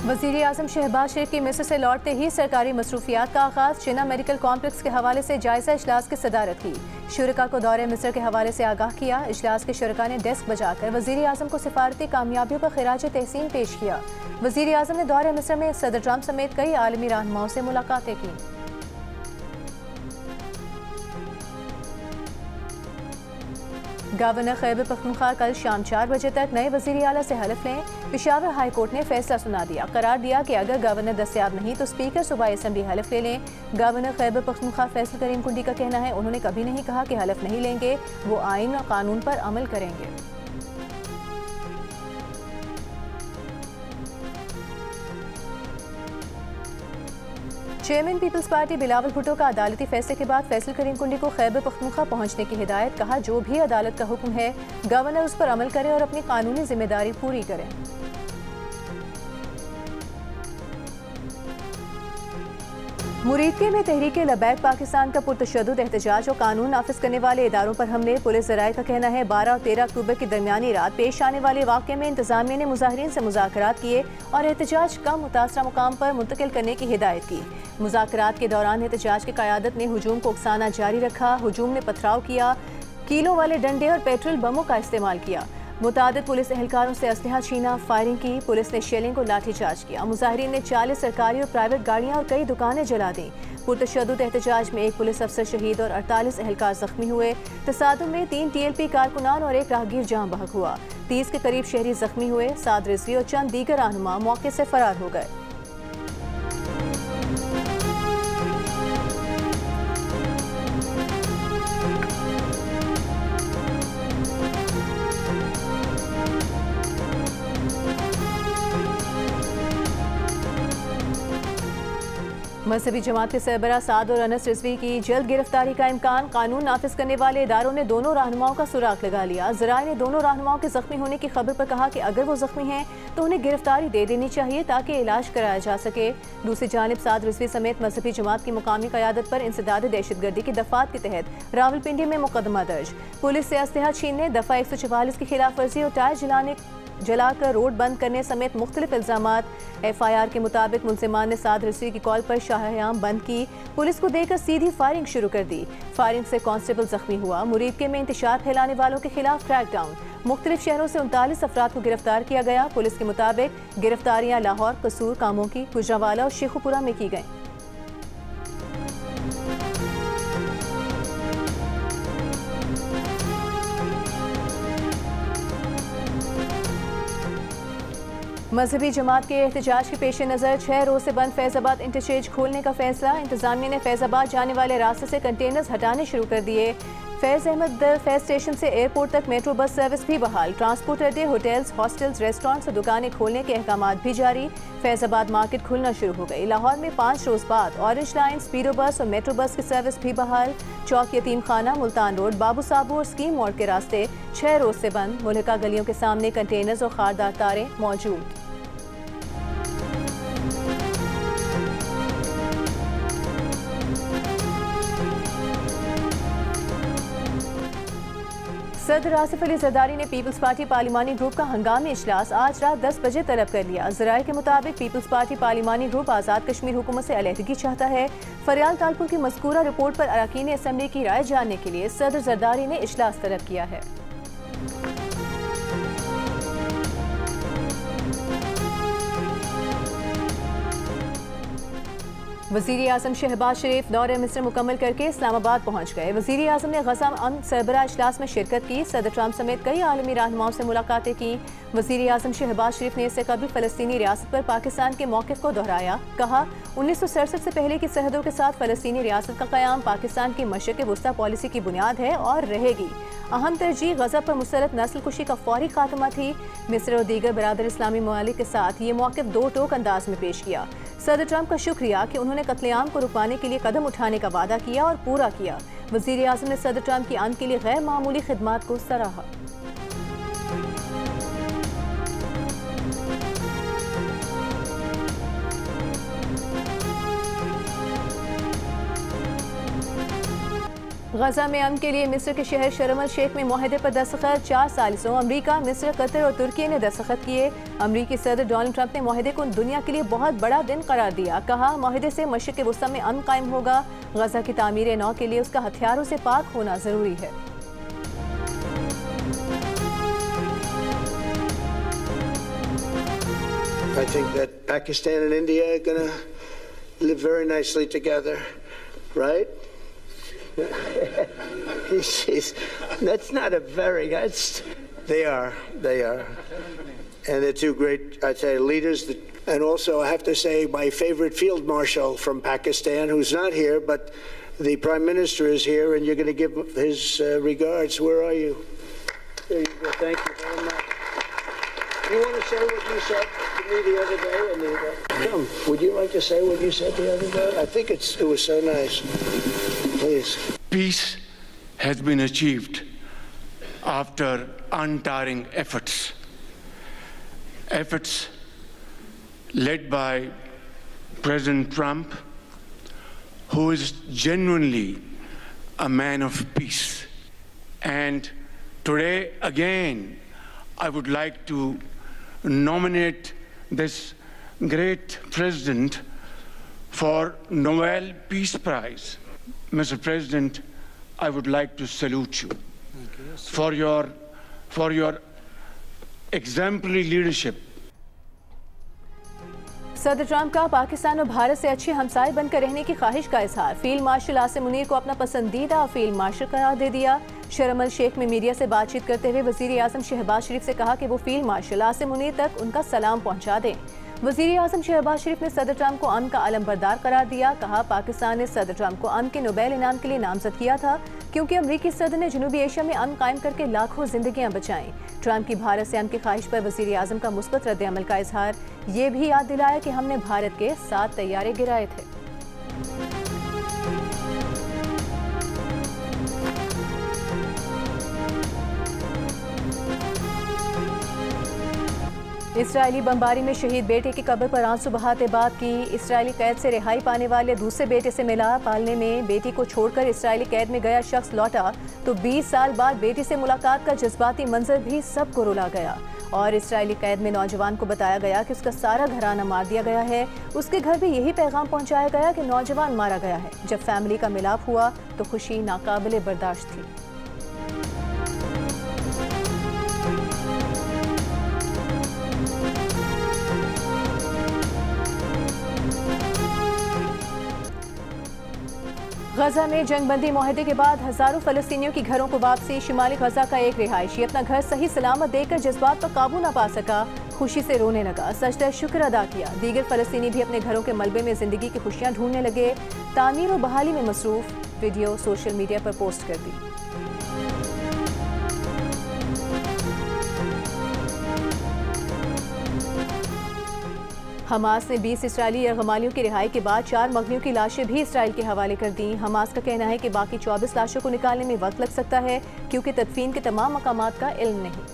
वज़ीर आज़म शहबाज शरीफ की मिस्र से लौटते ही सरकारी मसरूफियात का आगाज़। जिन्ना मेडिकल कॉम्प्लेक्स के हवाले से जायज़ा इजलास की सदारत की। शुरका को दौरे मिस्र के हवाले से आगाह किया। इजलास के शुरका ने डेस्क बजाकर वज़ीर आज़म को सिफारती कामयाबियों पर खिराज तहसीन पेश किया। वज़ीर आज़म ने दौरे मिस्र में सदर ट्रंप समेत कई आलमी रहनुमाओं से मुलाकातें की। गवर्नर खैबर पख्तूनख्वा कल शाम 4 बजे तक नए वज़ीर आला से हलफ लें। पेशावर हाई कोर्ट ने फैसला सुना दिया। करार दिया कि अगर गवर्नर दस्तयाब नहीं तो स्पीकर सूबाई असम्बली हलफ ले लें। गवर्नर खैबर पख्तूनख्वा फैसल करीम कुंडी का कहना है, उन्होंने कभी नहीं कहा कि हलफ नहीं लेंगे, वो आइन और कानून पर अमल करेंगे। चेयरमैन पीपल्स पार्टी बिलावल भुट्टो का अदालती फैसले के बाद फैसल करीम कुंडी को खैबर पख्तूनख्वा पहुंचने की हिदायत। कहा, जो भी अदालत का हुक्म है गवर्नर उस पर अमल करें और अपनी कानूनी जिम्मेदारी पूरी करें। मुरीदके में तहरीके लबैक पाकिस्तान का पुरतशद्दुद एहतजाज और कानून नाफिज करने वाले इदारों पर हमले। पुलिस ज़राए का कहना है 12 और 13 अक्टूबर की दरमियानी रात पेश आने वाले वाक़े में इंतजामिया ने मुजाहिरीन से मुज़ाकरात किए और एहतजाज कम मुतासरा मुकाम पर मुंतकिल करने की हिदायत की। मुज़ाकरात के दौरान एहतजाज की क़यादत ने हुजूम को उकसाना जारी रखा। हुजूम ने पथराव किया, कीलों वाले डंडे और पेट्रोल बमों का इस्तेमाल किया। मुतादिद पुलिस एहलकारों से असलहा छीना, फायरिंग की। पुलिस ने शेलिंग को लाठीचार्ज किया। मुजाहिरीन ने 40 सरकारी और प्राइवेट गाड़ियां और कई दुकानें जला दी। पुरतशद्दुद एहतजाज में एक पुलिस अफसर शहीद और 48 एहलकार जख्मी हुए। तसादुम में 3 TLP कारकुनान और एक राहगीर जाम बहक हुआ। 30 के करीब शहरी जख्मी हुए। साद रिजवी और चंद दीगर रहनुमा मौके से फरार हो गए। मजहबी जमात के सरबराह साद और अनस रिजवी की जल्द गिरफ्तारी का इम्कान। कानून नाफिज करने वाले इदारों ने दोनों रहनुमाओं का सुराग लगा लिया। ज़राए ने दोनों रहनुमाओं के जख्मी होने की खबर पर कहा कि अगर वो जख्मी हैं तो उन्हें गिरफ्तारी दे देनी चाहिए ताकि इलाज कराया जा सके। दूसरी जानिब साद रिजवी समेत मजहबी जमात की मुकामी क़यादत पर इंसदाद दहशतगर्दी की दफात के तहत रावलपिंडी में मुकदमा दर्ज। पुलिस से असलहा छीनने, दफ़ा 144 की खिलाफ वर्जी और टायर जलाकर रोड बंद करने समेत मुख्तलिफ इल्ज़ामात। FIR के मुताबिक मुलजिमान ने साद रिजवी की कॉल पर शाहयाम बंद की। पुलिस को देकर सीधी फायरिंग शुरू कर दी। फायरिंग से कांस्टेबल जख्मी हुआ। मुरीदके में इंतशार फैलाने वालों के खिलाफ क्रैकडाउन। मुख्तलिफ शहरों से 39 अफराद को गिरफ्तार किया गया। पुलिस के मुताबिक गिरफ्तारियां लाहौर, कसूर, कामोकी, गुजरावाला और शेखुपुरा में की गईं। मजहबी जमात के एहतजाज के पेश नज़र 6 रोज से बंद फैज़ाबाद इंटरचेंज खोलने का फैसला। इंतजामिया ने फैज़ाबाद जाने वाले रास्ते से कंटेनर्स हटाने शुरू कर दिए। फैज़ अहमद फैज़ स्टेशन से एयरपोर्ट तक मेट्रो बस सर्विस भी बहाल। ट्रांसपोर्ट अड्डे, होटल्स, हॉस्टल्स, रेस्टोरेंट्स और दुकानें खोलने के अहकामात भी जारी। फैज़ाबाद मार्केट खुलना शुरू हो गई। लाहौर में 5 रोज बाद ऑरेंज लाइन, स्पीडो बस और मेट्रो बस की सर्विस भी बहाल। चौक यतीम खाना, मुल्तान रोड, बाबू साबू और स्कीम मोड़ के रास्ते 6 रोज से बंद। मुल्का गलियों के सामने कंटेनर्स और खारदार तारें मौजूद। सदर आसिफ अली जरदारी ने पीपल्स पार्टी पार्लिमानी ग्रुप का हंगामी इजलास आज रात 10 बजे तलब कर लिया। ज़राए के मुताबिक peoples party पार्लिमानी group Azad Kashmir हुकूमत से अलहदगी चाहता है। फरियाल तालपुर की मज़कूरा रिपोर्ट पर अरकान असम्बली की राय जानने के लिए सदर जरदारी ने इजलास तलब किया है। वज़ीर आज़म शहबाज शरीफ दौरे मिस्र मुकम्मल करके इस्लामाबाद पहुँच गए। वज़ीर आज़म ने गज़ा अमन सरबराह इजलास में शिरकत की। सदर ट्रंप समेत कई आलमी रहनुमाओं से मुलाकातें की। वज़ीर आज़म शहबाज शरीफ ने इससे कबल फ़लस्तीनी रियासत पर पाकिस्तान के मौक़िफ़ को दोहराया। कहा, 1967 से पहले की सरहदों के साथ फ़लस्तीनी रियासत का क़याम पाकिस्तान की मशरिक़ वस्ता पॉलिसी की बुनियाद है और रहेगी। अहम तरजीह गज़ा पर मुसलत नस्ल कुशी का फौरी खात्मा थी। मिस्र और दीगर बरादर इस्लामी ममालिक के साथ ये मौक़िफ़ दो टोक अंदाज में पेश किया। सदर ट्रंप का शुक्रिया कि उन्होंने कत्लेआम को रुकवाने के लिए कदम उठाने का वादा किया और पूरा किया। वज़ीर आज़म ने सदर ट्रंप की अन के लिए गैर मामूली खिदमात को सराहा। गजा में अमन के लिए मिस्र के शहर शर्म अल शेख में मुआहदे पर दस्तखत। 4 सालिसों अमरीका, मिस्र, कतर और तुर्की ने दस्तखत किए। अमरीकी सदर डोनाल्ड ट्रंप ने मुआहदे को दुनिया के लिए बहुत बड़ा दिन करार दिया। कहा, मुआहदे से मशरिक़ वुस्ता में अमन कायम होगा। गजा की तामीर नौ के लिए उसका हथियारों से पाक होना जरूरी है। I think that Pakistan and India are going to live very nicely together, right? That's not a very. They are, and they're two great, I'd say, leaders. And also, I have to say, my favorite field marshal from Pakistan, who's not here, but the Prime Minister is here, and you're going to give his regards. Where are you? There you go. Thank you very much. You want to say what you said to me the other day? Come, would you like to say what you said the other day? I think it was so nice. Please. Peace has been achieved after untiring efforts. Efforts led by President Trump, who is genuinely a man of peace. And today, again, I would like to nominate this great president for Nobel Peace Prize. Mr. President, I would like to salute you for your exemplary leadership. सदर Trump का पाकिस्तान और भारत से अच्छे हमसाए बनकर रहने की ख्वाहिश का इजहार। फील्ड मार्शल आसिम मुनीर को अपना पसंदीदा फील्ड मार्शल करार दे दिया। शर्म अल शेख में मीडिया से बातचीत करते हुए वजीर आजम शहबाज शरीफ से कहा कि वो फील्ड मार्शल आसिम मुनीर तक उनका सलाम पहुंचा दें। वजीर आजम शहबाज शरीफ ने सदर ट्रंप को अमन का अलमबरदार करार दिया। कहा, पाकिस्तान ने सदर ट्रंप को अमन के नोबेल इनाम के लिए नामजद किया था, क्योंकि अमरीकी सदर ने जनूबी एशिया में अमन कायम करके लाखों जिंदगियां बचाईं। ट्रंप की भारत से अमन की ख्वाहिश पर वजीर आजम का मुस्बत रद्द-ए-अमल का इजहार। ये भी याद दिलाया कि हमने भारत के 7 तैयारे गिराए थे। इसराइली बमबारी में शहीद बेटे की कब्र पर आंसू बहाते बात की। इसराइली कैद से रिहाई पाने वाले दूसरे बेटे से मिला। पालने में बेटी को छोड़कर इसराइली कैद में गया शख्स लौटा तो 20 साल बाद बेटी से मुलाकात का जज्बाती मंजर भी सबको रुला गया। और इसराइली कैद में नौजवान को बताया गया कि उसका सारा घराना मार दिया गया है। उसके घर भी यही पैगाम पहुंचाया गया कि नौजवान मारा गया है। जब फैमिली का मिलाप हुआ तो खुशी नाकाबिले बर्दाश्त थी। गजा में जंगबंदी मुआहदे के बाद हजारों फलस्तीनियों की घरों को वापसी। शुमाली गजा का एक रिहायशी अपना घर सही सलामत देखकर जज्बात पर काबू न पा सका, खुशी से रोने लगा, सजदा शुक्र अदा किया। दीगर फलस्तीनी भी अपने घरों के मलबे में जिंदगी की खुशियां ढूंढने लगे। तामीर और बहाली में मसरूफ वीडियो सोशल मीडिया पर पोस्ट कर दी। हमास ने 20 इसराइली यरगमालियों की रिहाई के बाद 4 मगनियों की लाशें भी इसराइल के हवाले कर दी। हमास का कहना है कि बाकी 24 लाशों को निकालने में वक्त लग सकता है, क्योंकि तदफीन के तमाम मकामात का इल्म नहीं।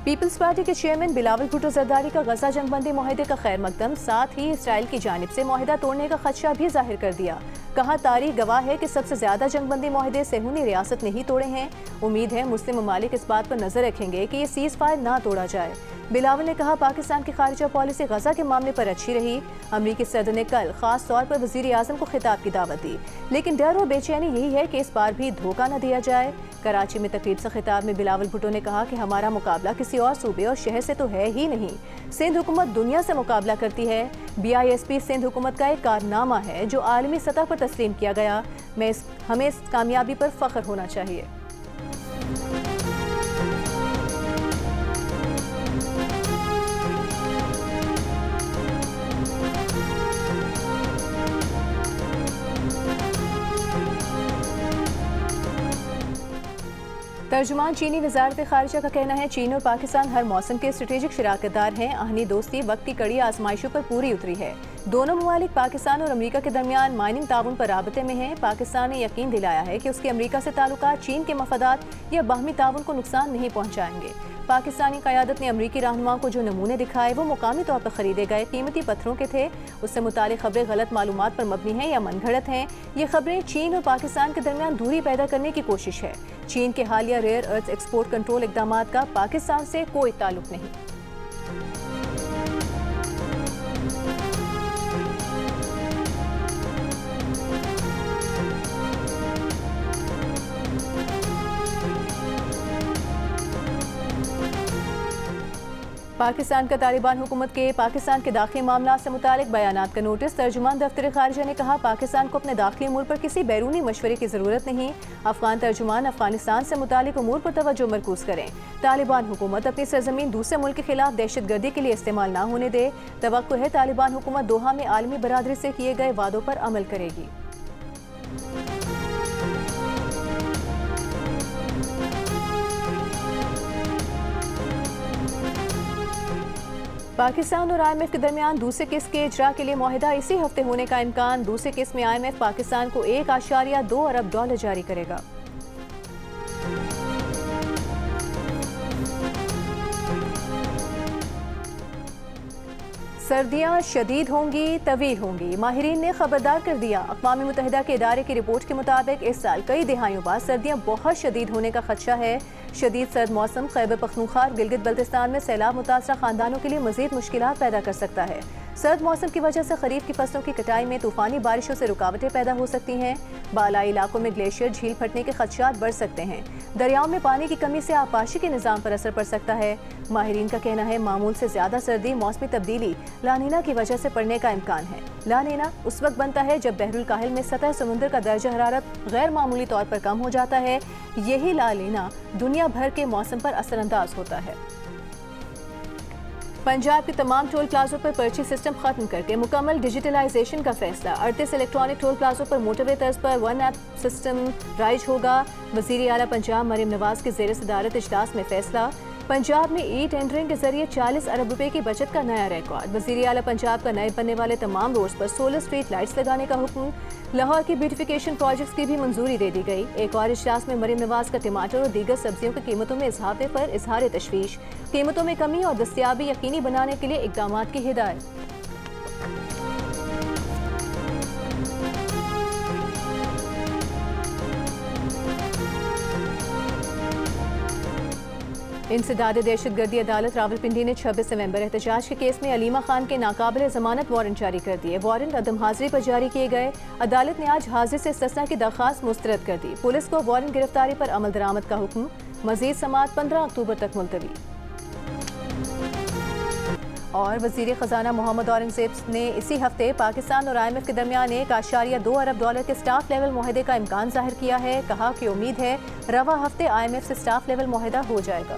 पीपल्स पार्टी के चेयरमैन बिलावल भुट्टो जरदारी का गजा जंगबंदी मुआहदे का खैर मकदम, साथ ही इसराइल की जानिब से मुआहदा तोड़ने का खदशा भी जाहिर कर दिया। कहा, तारीख गवाह है कि सबसे ज्यादा जंगबंदी मुआहदे सेहूनी रियासत ने ही तोड़े हैं। उम्मीद है मुस्लिम ममालिक इस बात पर नजर रखेंगे कि ये सीज फायर ना तोड़ा जाए। बिलावल ने कहा, पाकिस्तान की खारिजा पॉलिसी गजा के मामले पर अच्छी रही। अमरीकी सदर ने कल खास तौर पर वजीर आजम को खिताब की दावत दी, लेकिन डर और बेचैनी यही है कि इस बार भी धोखा न दिया जाए। कराची में तकरीब से खिताब में बिलावल भुट्टो ने कहा कि हमारा मुकाबला किसी और सूबे और शहर से तो है ही नहीं, सिंध हुकूमत दुनिया से मुकाबला करती है। BISP सिंध हुकूमत का एक कारनामा है जो आलमी सतह पर तस्लीम किया गया। हमें इस कामयाबी पर फख्र होना चाहिए। तर्जुमान चीनी वजारत खारिजा का कहना है, चीन और पाकिस्तान हर मौसम के स्ट्रेटेजिक शराकतदार हैं। आहनी दोस्ती वक्त की कड़ी आजमाइशों पर पूरी उतरी है। दोनों ममालिक पाकिस्तान और अमरीका के दरमियान माइनिंग ताउन पर राबते में हैं। पाकिस्तान ने यकीन दिलाया है कि उसके अमरीका से ताल्लुकात चीन के मफादात या बाहमी ताउन को नुकसान नहीं पहुँचाएंगे। पाकिस्तानी क़यादत ने अमरीकी रहनुमाओं को जो नमूने दिखाए वो मुकामी तौर पर खरीदे गए कीमती पत्थरों के थे। उससे मुतालिक खबरें गलत मालूमात पर मबनी हैं या मनगढ़ंत हैं। ये खबरें चीन और पाकिस्तान के दरमियान दूरी पैदा करने की कोशिश है। चीन के हालिया रेयर अर्थ एक्सपोर्ट कंट्रोल इक़दामात का पाकिस्तान से कोई ताल्लुक नहीं। पाकिस्तान का तालिबान हुकूमत के पाकिस्तान के दाखिली मामला से मुतालिक बयानात का नोटिस। तर्जुमान दफ्तर खारिजा ने कहा, पाकिस्तान को अपने दाखिली अमूर पर किसी बैरूनी मशवरे की ज़रूरत नहीं। अफगान तर्जुमान अफगानिस्तान से मुतालिक अमूर पर तवज्जो मरकूज़ करें। तालिबान हुकूमत अपनी सरजमीन दूसरे मुल्क के खिलाफ दहशत गर्दी के लिए इस्तेमाल ना होने दे। तवक्को है तालिबान हुकूमत दोहा में आलमी बरादरी से किए गए वादों पर अमल करेगी। पाकिस्तान और IMF के दरमियान दूसरे किस्त के इजरा के लिए मुआहिदा इसी हफ्ते होने का इम्कान। दूसरे किस्त में IMF पाकिस्तान को $1.2 अरब जारी करेगा। सर्दियां शदीद होंगी, तवील होंगी। माहिरीन ने खबरदार कर दिया। अक़वाम मुत्तहिदा के इदारे की रिपोर्ट के मुताबिक इस साल कई दिहाइयों बाद सर्दियां बहुत शदीद होने का खदशा है। शदीद सर्द मौसम खैबर पख्तूनख्वा और गिलगित बल्तिस्तान में सैलाब मुतासरा खानदानों के लिए मजीद मुश्किलात पैदा कर सकता है। सर्द मौसम की वजह से खरीफ की फसलों की कटाई में तूफानी बारिशों से रुकावटें पैदा हो सकती हैं। बालाई इलाकों में ग्लेशियर झील फटने के खदशात बढ़ सकते हैं। दरियाओं में पानी की कमी से आबपाशी के निज़ाम पर असर पड़ सकता है। माहिरीन का कहना है मामूल से ज़्यादा सर्दी मौसमी तब्दीली लानीना की वजह से पड़ने का इम्कान है। लानीना उस वक्त बनता है जब बहरुल काहिल में सतह समुद्र का दर्जा हरारत गैर मामूली तौर पर कम हो जाता है। यही लानीना दुनिया भर के मौसम पर असरअंदाज होता है। पंजाब के तमाम टोल प्लाजों पर पर्ची सिस्टम खत्म करके मुकम्मल डिजिटलाइजेशन का फैसला। 38 इलेक्ट्रॉनिक टोल प्लाजों पर मोटरवे तर्ज पर वन ऐप सिस्टम राइज होगा। वज़ीर आला पंजाब मरीम नवाज के ज़ेर सदारत इजलास में फैसला। पंजाब में ई टेंडरिंग के जरिए 40 अरब रुपए की बचत का नया रिकॉर्ड। वज़ीर आला पंजाब का नए बनने वाले तमाम रोड्स पर सोलर स्ट्रीट लाइट्स लगाने का हुक्म। लाहौर की ब्यूटिफिकेशन प्रोजेक्ट्स की भी मंजूरी दे दी गई। एक और इजलास में मरीम नवाज का टमाटर और दीगर सब्जियों की कीमतों में इजाफे पर इजहार तशवीश। कीमतों में कमी और दस्तियाबी यकीनी बनाने के लिए इक़दामात की हिदायत। इंसदाद दहशतगर्दी अदालत रावलपिंडी ने 26 नवंबर एहतजाज के केस में अलीमा खान के नाकाबिल जमानत वारंट जारी कर दिए। वारंट अदम हाजिरी पर जारी किए गए। अदालत ने आज हाजिर से इस्तिस्ना की दरख्वास्त मुस्तरद कर दी। पुलिस को वारंट गिरफ्तारी पर अमल दरामद का हुक्म। मजीद समाअत 15 अक्टूबर तक मुलतवी। और वज़ीर ख़जाना मोहम्मद औरंगज़ेब ने इसी हफ्ते पाकिस्तान और IMF के दरमियान $1.2 अरब के स्टाफ लेवल मुआहदे का इम्कान जाहिर किया है। कहा कि उम्मीद है रवा हफ्ते IMF से स्टाफ लेवल मुआहदा हो जाएगा।